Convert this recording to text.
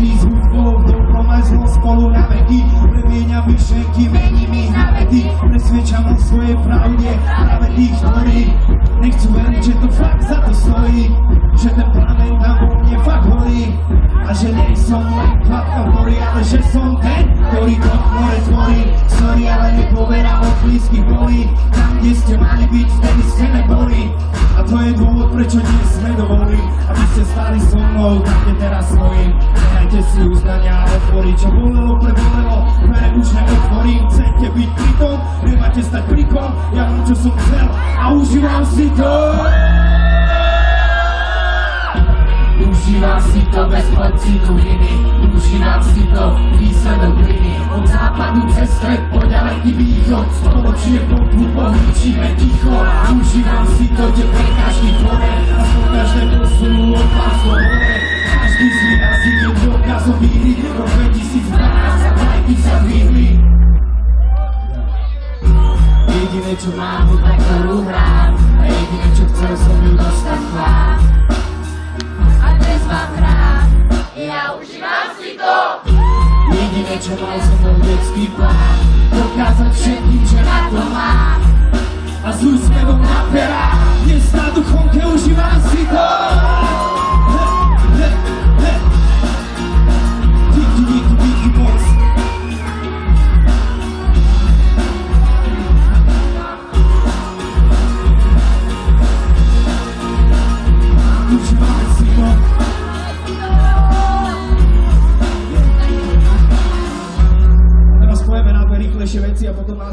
Vtedy s hudbou, dobrom aj zlom spolu na veky. Premieňam myšlenky, mením ich na vety. Presvedčam o svojej pravde práve tých, ktorí nechcú veriť, že to fakt za to stojí. Že ten planet tam vo mne fakt horí. A že nie som len kvapka v mori, ale že som ten, ktorý to more tvorí. Sorry, ale nepoverám od blízkych bolí. Tam, kde ste mali byť, vtedy ste neboli. A to je dôvod, prečo nie sme dovolili, aby ste stali so mnou, tam, kde teraz stojím. Nehajte si uznania a otvorí, čo bolelo, prebolelo. Dvere už neotvorím, chcete byť pri tom, nemáte stať pri kom. Ja mám, čo som chcel a užívam si to. Užívam si to bez pocitu viny, užívam si to výsledok viny. Od západu cez stred po ďaleký východ, spoločne popu pohlíčime ticho. Užívam si to, kde pre každý tvore a po každé posunu od vás hore. Každý z nás je dôkazom víry, rok 2012 a vlajky sa zvihli. Jediné čo mám, hudba ktorú hrám, a jediné čo chcel som ju dostať k vám. Ja užívam si to. Jediné čo mal som bol detský plán.